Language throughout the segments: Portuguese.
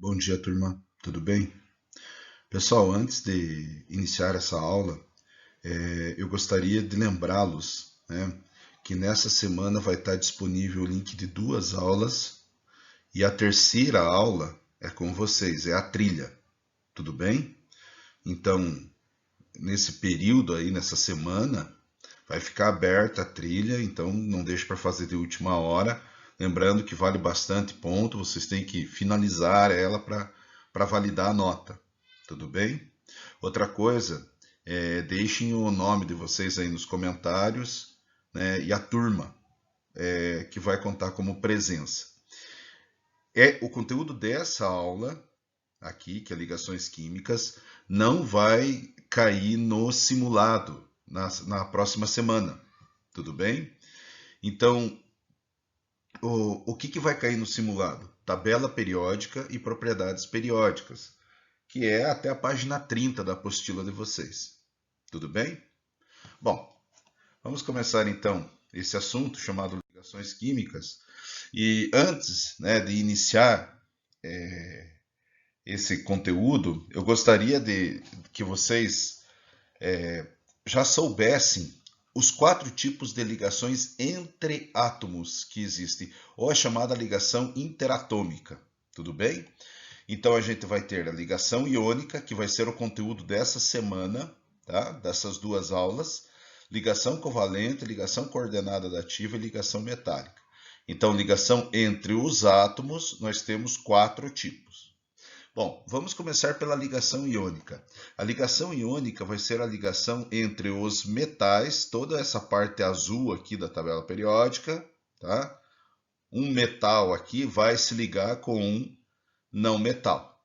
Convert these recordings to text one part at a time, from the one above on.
Bom dia, turma. Tudo bem? Pessoal, antes de iniciar essa aula, eu gostaria de lembrá-los, né, que nessa semana vai estar disponível o link de duas aulas e a terceira aula é com vocês, é a trilha. Tudo bem? Então, nesse período aí, nessa semana, vai ficar aberta a trilha, então não deixe para fazer de última hora. Lembrando que vale bastante ponto, vocês têm que finalizar ela para validar a nota. Tudo bem? Outra coisa, deixem o nome de vocês aí nos comentários, né, e a turma que vai contar como presença. O conteúdo dessa aula aqui, que é ligações químicas, não vai cair no simulado na próxima semana. Tudo bem? Então, o que vai cair no simulado? Tabela periódica e propriedades periódicas, que é até a página 30 da apostila de vocês. Tudo bem? Bom, vamos começar então esse assunto chamado ligações químicas. E antes, né, de iniciar esse conteúdo, eu gostaria de que vocês já soubessem os 4 tipos de ligações entre átomos que existem, ou a chamada ligação interatômica. Tudo bem? Então a gente vai ter a ligação iônica, que vai ser o conteúdo dessa semana, tá? Dessas duas aulas. Ligação covalente, ligação coordenada dativa e ligação metálica. Então, ligação entre os átomos, nós temos 4 tipos. Bom, vamos começar pela ligação iônica. A ligação iônica vai ser a ligação entre os metais, toda essa parte azul aqui da tabela periódica, tá? Um metal aqui vai se ligar com um não metal.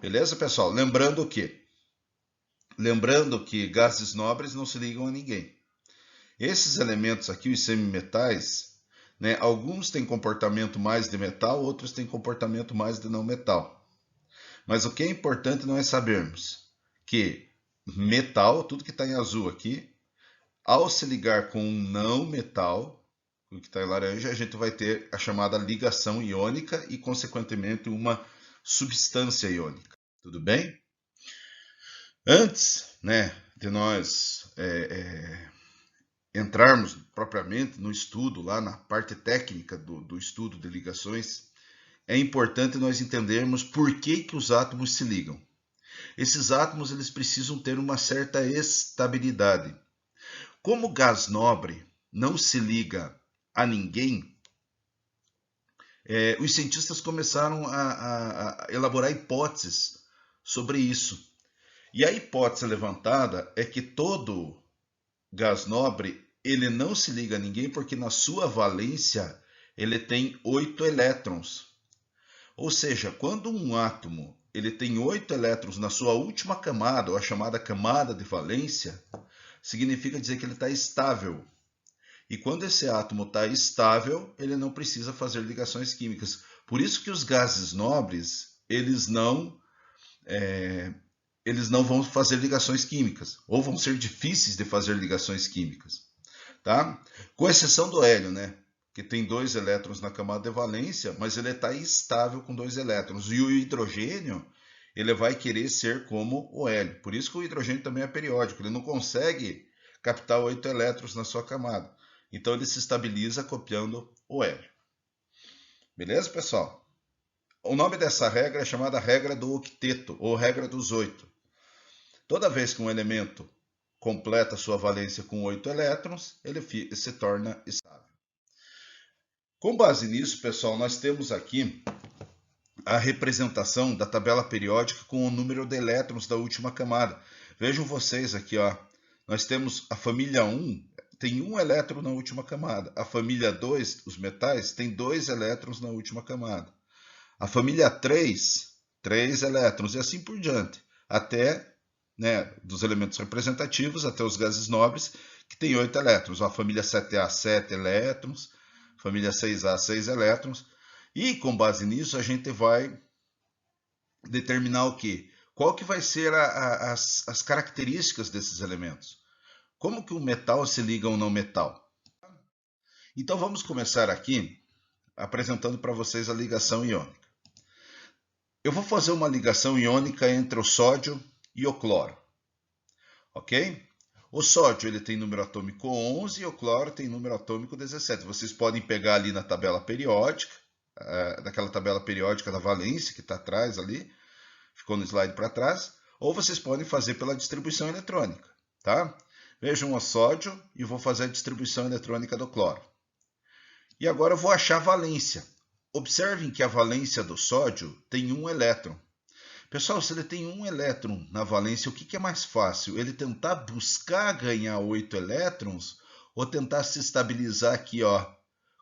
Beleza, pessoal? Lembrando que gases nobres não se ligam a ninguém. Esses elementos aqui, os semimetais, né, alguns têm comportamento mais de metal, outros têm comportamento mais de não metal. Mas o que é importante nós sabermos que metal, tudo que está em azul aqui, ao se ligar com um não metal, o que está em laranja, a gente vai ter a chamada ligação iônica e, consequentemente, uma substância iônica. Tudo bem? Antes, né, de nós entrarmos propriamente no estudo, lá na parte técnica do estudo de ligações, é importante nós entendermos por que os átomos se ligam. Esses átomos eles precisam ter uma certa estabilidade. Como o gás nobre não se liga a ninguém, os cientistas começaram a elaborar hipóteses sobre isso. E a hipótese levantada é que todo gás nobre ele não se liga a ninguém porque na sua valência ele tem 8 elétrons. Ou seja, quando um átomo ele tem 8 elétrons na sua última camada, ou a chamada camada de valência, significa dizer que ele está estável. E quando esse átomo está estável, ele não precisa fazer ligações químicas. Por isso que os gases nobres, eles não vão fazer ligações químicas, ou vão ser difíceis de fazer ligações químicas. Tá? Com exceção do hélio, né? Que tem 2 elétrons na camada de valência, mas ele está estável com 2 elétrons. E o hidrogênio, ele vai querer ser como o hélio. Por isso que o hidrogênio também é periódico, ele não consegue captar 8 elétrons na sua camada. Então ele se estabiliza copiando o hélio. Beleza, pessoal? O nome dessa regra é chamada regra do octeto, ou regra dos 8. Toda vez que um elemento completa sua valência com 8 elétrons, ele se torna estável. Com base nisso, pessoal, nós temos aqui a representação da tabela periódica com o número de elétrons da última camada. Vejam vocês aqui, ó. Nós temos a família 1, tem 1 elétron na última camada. A família 2, os metais, tem 2 elétrons na última camada. A família 3, 3 elétrons e assim por diante. Até, né, dos elementos representativos, até os gases nobres, que tem 8 elétrons. A família 7A, 7 elétrons. Família 6A, 6 elétrons. E com base nisso, a gente vai determinar o quê? Qual que vai ser as características desses elementos? Como que um metal se liga a um não metal? Então vamos começar aqui apresentando para vocês a ligação iônica. Eu vou fazer uma ligação iônica entre o sódio e o cloro, ok? O sódio ele tem número atômico 11 e o cloro tem número atômico 17. Vocês podem pegar ali na tabela periódica, daquela tabela periódica da valência que está atrás ali, ficou no slide para trás, ou vocês podem fazer pela distribuição eletrônica, tá? Vejam o sódio e vou fazer a distribuição eletrônica do cloro. E agora eu vou achar a valência. Observem que a valência do sódio tem um elétron. Pessoal, se ele tem um elétron na valência, o que é mais fácil? Ele tentar buscar ganhar 8 elétrons ou tentar se estabilizar aqui, ó,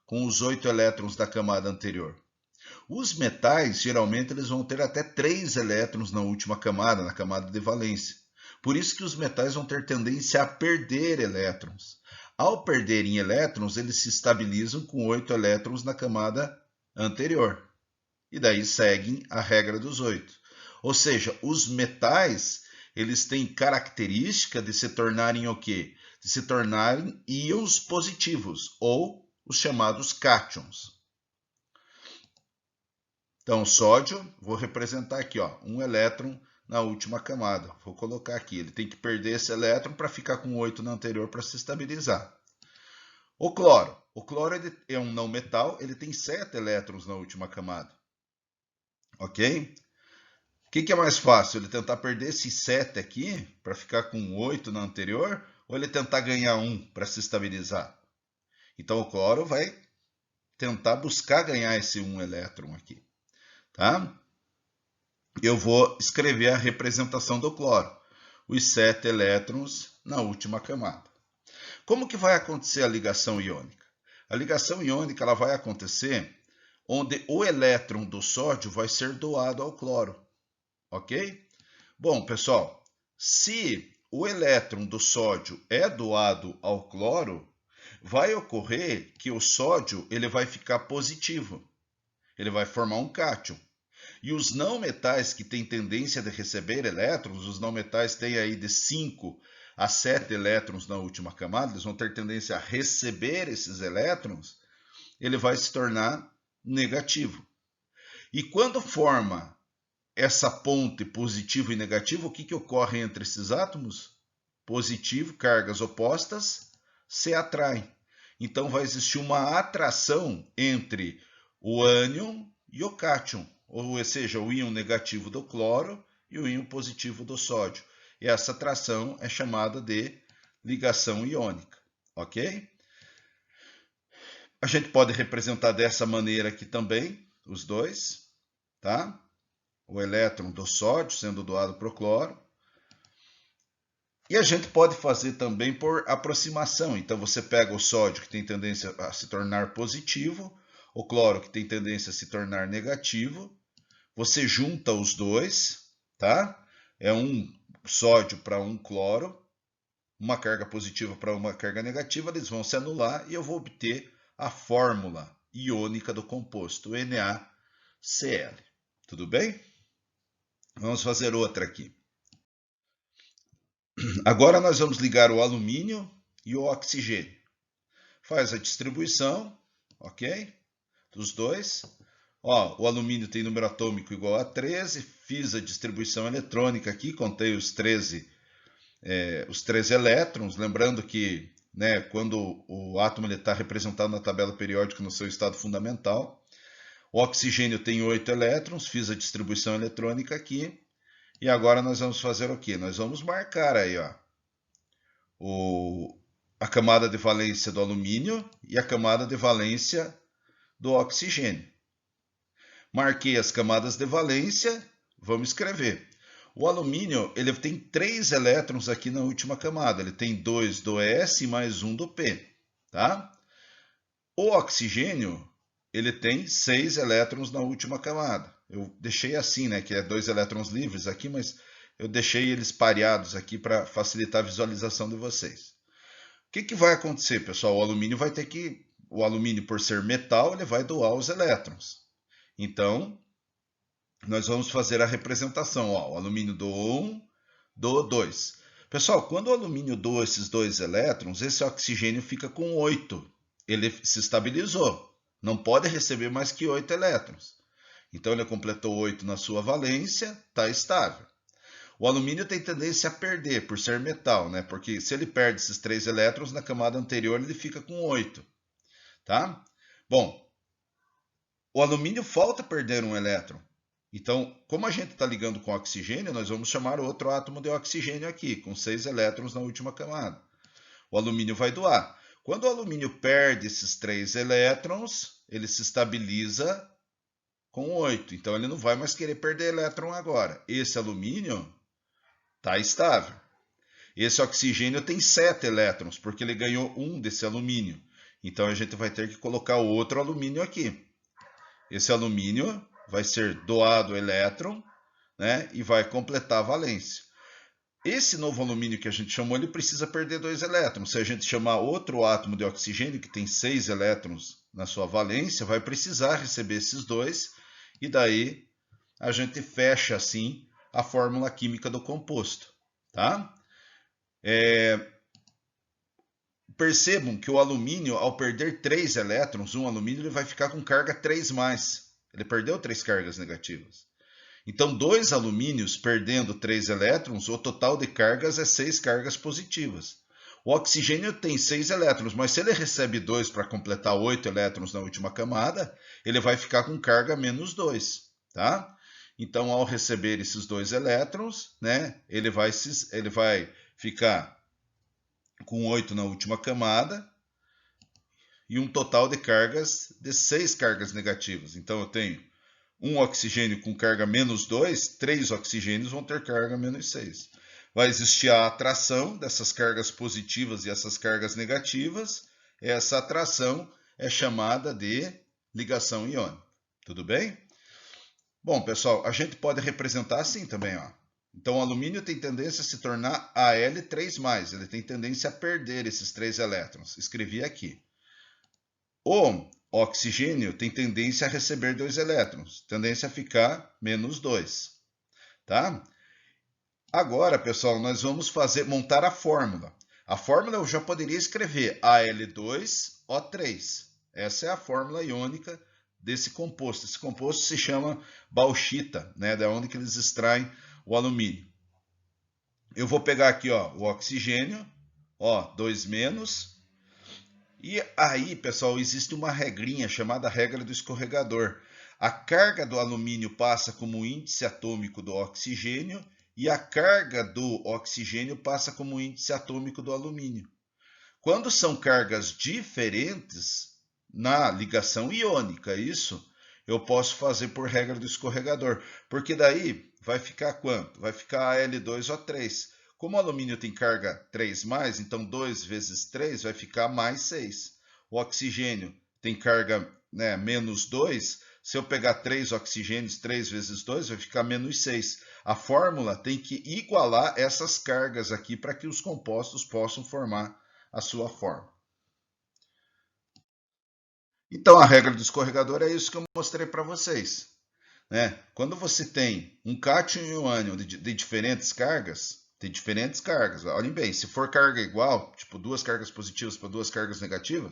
com os 8 elétrons da camada anterior? Os metais, geralmente, eles vão ter até 3 elétrons na última camada, na camada de valência. Por isso que os metais vão ter tendência a perder elétrons. Ao perderem elétrons, eles se estabilizam com 8 elétrons na camada anterior. E daí seguem a regra dos 8. Ou seja, os metais, eles têm característica de se tornarem o quê? De se tornarem íons positivos, ou os chamados cátions. Então, sódio, vou representar aqui, ó, um elétron na última camada. Vou colocar aqui, ele tem que perder esse elétron para ficar com 8 na anterior para se estabilizar. O cloro ele é um não metal, ele tem 7 elétrons na última camada. Ok? O que é mais fácil? Ele tentar perder esses 7 aqui para ficar com 8 na anterior, ou ele tentar ganhar 1 para se estabilizar? Então o cloro vai tentar buscar ganhar esse 1 elétron aqui. Tá? Eu vou escrever a representação do cloro. Os 7 elétrons na última camada. Como que vai acontecer a ligação iônica? A ligação iônica ela vai acontecer onde o elétron do sódio vai ser doado ao cloro. Ok? Bom, pessoal, se o elétron do sódio é doado ao cloro, vai ocorrer que o sódio ele vai ficar positivo. Ele vai formar um cátion. E os não metais que têm tendência de receber elétrons, os não metais têm aí de 5 a 7 elétrons na última camada, eles vão ter tendência a receber esses elétrons, ele vai se tornar negativo. E quando forma essa ponte positivo e negativo, o que ocorre entre esses átomos? Positivo, cargas opostas, se atraem. Então vai existir uma atração entre o ânion e o cátion, ou seja, o íon negativo do cloro e o íon positivo do sódio. E essa atração é chamada de ligação iônica, ok? A gente pode representar dessa maneira aqui também, os dois, tá? O elétron do sódio sendo doado para o cloro. E a gente pode fazer também por aproximação. Então você pega o sódio que tem tendência a se tornar positivo, o cloro que tem tendência a se tornar negativo. Você junta os dois, tá? É um sódio para um cloro, uma carga positiva para uma carga negativa, eles vão se anular e eu vou obter a fórmula iônica do composto, NaCl. Tudo bem? Vamos fazer outra aqui. Agora nós vamos ligar o alumínio e o oxigênio. Faz a distribuição, ok? Dos dois. Ó, o alumínio tem número atômico igual a 13. Fiz a distribuição eletrônica aqui, contei os 13 elétrons. Lembrando que, né, quando o átomo está representado na tabela periódica no seu estado fundamental, o oxigênio tem 8 elétrons. Fiz a distribuição eletrônica aqui. E agora nós vamos fazer o quê? Nós vamos marcar aí, ó, a camada de valência do alumínio e a camada de valência do oxigênio. Marquei as camadas de valência, vamos escrever. O alumínio ele tem 3 elétrons aqui na última camada, ele tem 2 do S e mais 1 do P. Tá? O oxigênio ele tem 6 elétrons na última camada. Eu deixei assim, né, que é 2 elétrons livres aqui, mas eu deixei eles pareados aqui para facilitar a visualização de vocês. O que vai acontecer, pessoal? O alumínio, por ser metal, ele vai doar os elétrons. Então, nós vamos fazer a representação. Ó, o alumínio doou 1, doou 2. Pessoal, quando o alumínio doa esses 2 elétrons, esse oxigênio fica com 8. Ele se estabilizou. Não pode receber mais que 8 elétrons. Então ele completou 8 na sua valência, está estável. O alumínio tem tendência a perder por ser metal, né? Porque se ele perde esses 3 elétrons, na camada anterior ele fica com 8. Tá? Bom, o alumínio falta perder um elétron. Então, como a gente está ligando com oxigênio, nós vamos chamar outro átomo de oxigênio aqui, com 6 elétrons na última camada. O alumínio vai doar. Quando o alumínio perde esses 3 elétrons, ele se estabiliza com 8. Então, ele não vai mais querer perder elétron agora. Esse alumínio está estável. Esse oxigênio tem 7 elétrons, porque ele ganhou 1 desse alumínio. Então, a gente vai ter que colocar outro alumínio aqui. Esse alumínio vai ser doado elétron, né, e vai completar a valência. Esse novo alumínio que a gente chamou, ele precisa perder 2 elétrons. Se a gente chamar outro átomo de oxigênio, que tem 6 elétrons na sua valência, vai precisar receber esses 2, e daí a gente fecha assim a fórmula química do composto. Tá? Percebam que o alumínio, ao perder 3 elétrons, um alumínio ele vai ficar com carga 3+. Ele perdeu 3 cargas negativas. Então, 2 alumínios perdendo 3 elétrons, o total de cargas é 6 cargas positivas. O oxigênio tem 6 elétrons, mas se ele recebe 2 para completar 8 elétrons na última camada, ele vai ficar com carga -2. Tá? Então, ao receber esses 2 elétrons, né, ele vai ficar com 8 na última camada e um total de cargas de 6 cargas negativas. Então, eu tenho um oxigênio com carga -2, 3 oxigênios vão ter carga -6. Vai existir a atração dessas cargas positivas e essas cargas negativas. Essa atração é chamada de ligação iônica. Tudo bem? Bom, pessoal, a gente pode representar assim também, ó. Então, o alumínio tem tendência a se tornar Al3+. Ele tem tendência a perder esses 3 elétrons. Escrevi aqui. O oxigênio tem tendência a receber 2 elétrons. Tendência a ficar -2. Tá? Agora, pessoal, nós vamos montar a fórmula. A fórmula eu já poderia escrever Al2O3. Essa é a fórmula iônica desse composto. Esse composto se chama bauxita, né? Da onde que eles extraem o alumínio. Eu vou pegar aqui, ó, o oxigênio, ó, 2-. E aí, pessoal, existe uma regrinha chamada regra do escorregador. A carga do alumínio passa como índice atômico do oxigênio e a carga do oxigênio passa como índice atômico do alumínio. Quando são cargas diferentes, na ligação iônica, isso eu posso fazer por regra do escorregador, porque daí vai ficar quanto? Vai ficar Al2O3. Como o alumínio tem carga 3+, então 2 vezes 3 vai ficar +6. O oxigênio tem carga, né, -2. Se eu pegar 3 oxigênios, 3 vezes 2 vai ficar -6. A fórmula tem que igualar essas cargas aqui para que os compostos possam formar a sua fórmula. Então, a regra do escorregador é isso que eu mostrei para vocês. Né? Quando você tem um cátion e um ânion de diferentes cargas, tem diferentes cargas. Olhem bem, se for carga igual, tipo 2 cargas positivas para 2 cargas negativas,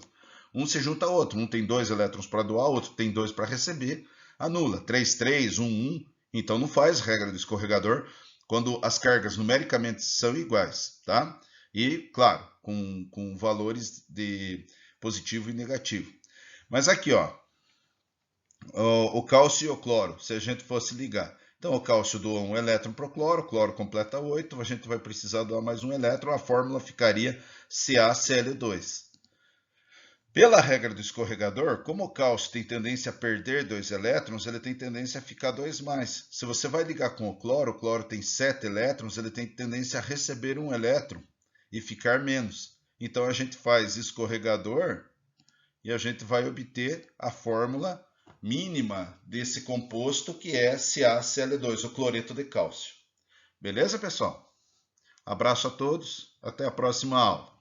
um se junta ao outro. Um tem 2 elétrons para doar, outro tem 2 para receber, anula. 3, 3, 1, 1. Então, não faz regra do escorregador quando as cargas numericamente são iguais. Tá? E, claro, com valores de positivo e negativo. Mas aqui, ó, o cálcio e o cloro, se a gente fosse ligar. Então, o cálcio doa 1 elétron para o cloro completa 8, a gente vai precisar doar mais 1 elétron, a fórmula ficaria CaCl2. Pela regra do escorregador, como o cálcio tem tendência a perder 2 elétrons, ele tem tendência a ficar 2+. Se você vai ligar com o cloro tem 7 elétrons, ele tem tendência a receber 1 elétron e ficar menos. Então, a gente faz escorregador e a gente vai obter a fórmula mínima desse composto, que é CaCl2, o cloreto de cálcio. Beleza, pessoal? Abraço a todos, até a próxima aula.